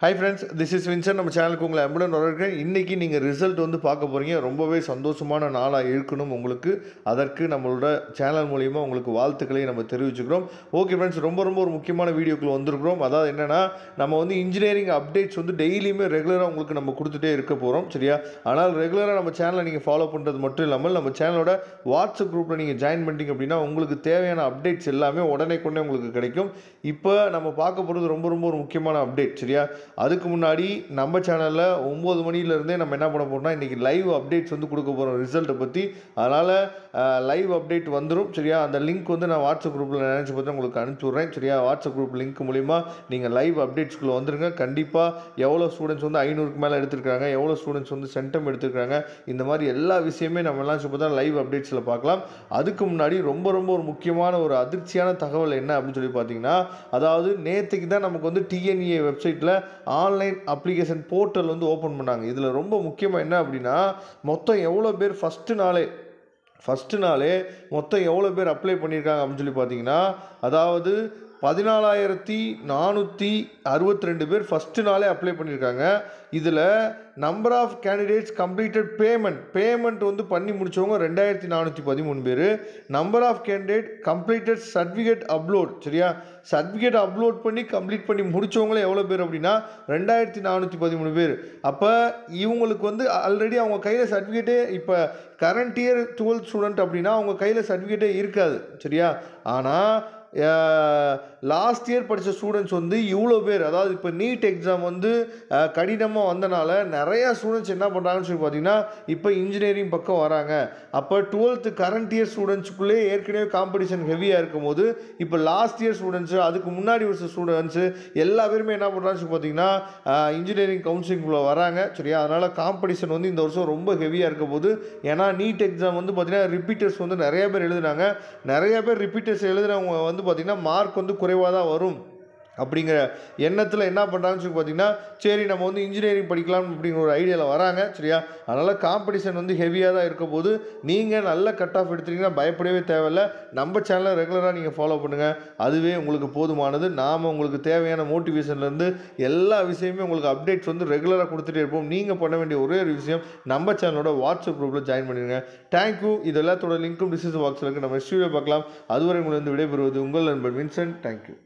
Hi friends, this is Vincent. நம்ம சேனலுக்கு உங்களை அன்புடன் வரவேற்கிறேன். இன்னைக்கு நீங்க ரிசல்ட் வந்து பார்க்க போறீங்க. ரொம்பவே சந்தோஷமான நாளா இருக்கணும் உங்களுக்கு. அதற்கு நம்மளோட சேனல் மூலமா உங்களுக்கு வாழ்த்துக்களை நம்ம தெரிவிச்சுக்கிறோம். ஓகே फ्रेंड्स, ரொம்ப ஒரு முக்கியமான வீடியோக்குள்ள வந்திருக்கிறோம். அதாவது என்னன்னா, நம்ம வந்து இன்ஜினியரிங் அப்டேட்ஸ் வந்து டெய்லியுமே ரெகுலரா உங்களுக்கு நம்ம கொடுத்துட்டே இருக்க போறோம். சரியா? ஆனால் ரெகுலரா நம்ம சேனலை நீங்க ஃபாலோ பண்றது மட்டும் இல்லாமல் நம்ம சேனலோட வாட்ஸ்அப் குரூப்ல நீங்க ஜாயின் பண்ணிட்டீங்க அப்படின்னா உங்களுக்கு தேவையான அப்டேட்ஸ் எல்லாமே உடனேக்குடனே உங்களுக்கு கிடைக்கும். இப்போ நம்ம பார்க்க போறது ரொம்ப ஒரு முக்கியமான அப்டேட். சரியா? அதுக்கு முன்னாடி நம்ம சேனலில் 9 மணிலேருந்தே நம்ம என்ன பண்ண போகிறோம்னா இன்றைக்கி லைவ் அப்டேட்ஸ் வந்து கொடுக்க போகிறோம் ரிசல்ட்டை பற்றி. அதனால் லைவ் அப்டேட் வந்துடும். சரியா? அந்த லிங்க் வந்து நான் வாட்ஸ்அப் குரூப்பில் நினச்சி பார்த்து உங்களுக்கு அனுப்பிச்சி விட்றேன். சரியா? வாட்ஸ்அப் குரூப் லிங்க் மூலிமா நீங்கள் லைவ் அப்டேட்ஸ்குள்ளே வந்துருங்க. கண்டிப்பாக எவ்வளோ ஸ்டூடெண்ட்ஸ் வந்து 500க்கு மேலே எடுத்துருக்காங்க, எவ்வளோ ஸ்டூடெண்ட்ஸ் வந்து சென்டம் எடுத்துருக்காங்க, இந்த மாதிரி எல்லா விஷயமே நம்ம எல்லாம் சொல்லி பார்த்தா லைவ் அப்டேட்ஸில் பார்க்கலாம். அதுக்கு முன்னாடி ரொம்ப ஒரு முக்கியமான ஒரு அதிர்ச்சியான தகவல் என்ன அப்படின்னு சொல்லி பார்த்தீங்கன்னா, அதாவது நேற்றுக்கு தான் நமக்கு வந்து டிஎன்ஏ வெப்சைட்டில் ஆன்லைன் அப்ளிகேஷன் போர்ட்டல் வந்து ஓப்பன் பண்ணாங்க. இதில் ரொம்ப முக்கியமாக என்ன அப்படின்னா, மொத்தம் எவ்வளோ பேர் ஃபஸ்ட்டு நாளே மொத்தம் எவ்வளோ பேர் அப்ளை பண்ணியிருக்காங்க அப்படின்னு சொல்லி பார்த்தீங்கன்னா, அதாவது 14,462 பேர் ஃபஸ்ட்டு நாளே அப்ளை பண்ணியிருக்காங்க. இதில் number of candidates completed payment வந்து பண்ணி முடித்தவங்க 2,413 பேர். Number of candidate completed certificate upload. சரியா? சர்டிஃபிகேட் அப்லோட் பண்ணி கம்ப்ளீட் பண்ணி முடித்தவங்களே எவ்வளோ பேர் அப்படின்னா 2,413 பேர். அப்போ இவங்களுக்கு வந்து ஆல்ரெடி அவங்க கையில் சர்டிஃபிகேட்டே, இப்போ கரண்ட் இயர் 12th ஸ்டூடெண்ட் அப்படின்னா அவங்க கையில் சர்டிஃபிகேட்டே இருக்காது. சரியா? ஆனால் லாஸ்ட் இயர் படித்த ஸ்டூடெண்ட்ஸ் வந்து இவ்வளோ பேர், அதாவது இப்போ நீட் எக்ஸாம் வந்து கடினமாக வந்தனால நிறையா ஸ்டூடெண்ட்ஸ் என்ன பண்ணுறாங்கன்னு சொல்லி பார்த்தீங்கன்னா இப்போ இன்ஜினியரிங் பக்கம் வராங்க. அப்போ 12th கரண்ட் இயர் ஸ்டூடெண்ட்ஸுக்குள்ளே ஏற்கனவே காம்படிஷன் ஹெவியாக இருக்கும் போது இப்போ லாஸ்ட் இயர் ஸ்டூடெண்ட்ஸு, அதுக்கு முன்னாடி வருஷ ஸ்டூடெண்ட்ஸு எல்லா பேருமே என்ன பண்ணுறாங்கன்னு சொல்லி பார்த்தீங்கன்னா இன்ஜினியரிங் கவுன்சிலிங்குள்ளே வராங்க. சரியா? அதனால் காம்படிஷன் வந்து இந்த வருஷம் ரொம்ப ஹெவியாக இருக்க போது. ஏன்னா நீட் எக்ஸாம் வந்து பார்த்திங்கன்னா ரிப்பீட்டர்ஸ் வந்து நிறைய பேர் எழுதுனாங்க. நிறைய பேர் ரிப்பீட்டர்ஸ் எழுதுனவங்க வந்து பார்த்திங்கன்னா மார்க் வந்து குறைவாக தான் வரும் அப்படிங்கிற எண்ணத்தில் என்ன பண்ணுறாங்கன்னு சொல்லி பார்த்தீங்கன்னா, சரி நம்ம வந்து இன்ஜினியரிங் படிக்கலாம் அப்படிங்கிற ஒரு ஐடியாவில் வராங்க. சரியா? அதனால் காம்படிஷன் வந்து ஹெவியாக தான் இருக்க போது. நீங்கள் நல்ல கட் ஆஃப் எடுத்துட்டீங்கன்னா பயப்படவே தேவையில்லை. நம்ம சேனலை ரெகுலராக நீங்கள் ஃபாலோ பண்ணுங்கள், அதுவே உங்களுக்கு போதுமானது. நாம் உங்களுக்கு தேவையான மோட்டிவேஷன்லேருந்து எல்லா விஷயமே உங்களுக்கு அப்டேட்ஸ் வந்து ரெகுலராக கொடுத்துட்டே இருப்போம். நீங்கள் பண்ண வேண்டிய ஒரே ஒரு விஷயம், நம்ம சேனலோட வாட்ஸ்அப் குரூப்பில் ஜாயின் பண்ணிடுங்க. தேங்க்யூ. இது எல்லாத்தோட லிங்க்கும் டிஸ்கிரிப்ஷன் பாக்ஸில் இருக்குது. நம்ம ஸ்டூடியோ பார்க்கலாம். அதுவரை உங்களை வந்து விடைபெறுவது உங்கள் நண்பன் வின்சென்ட். தேங்க்யூ.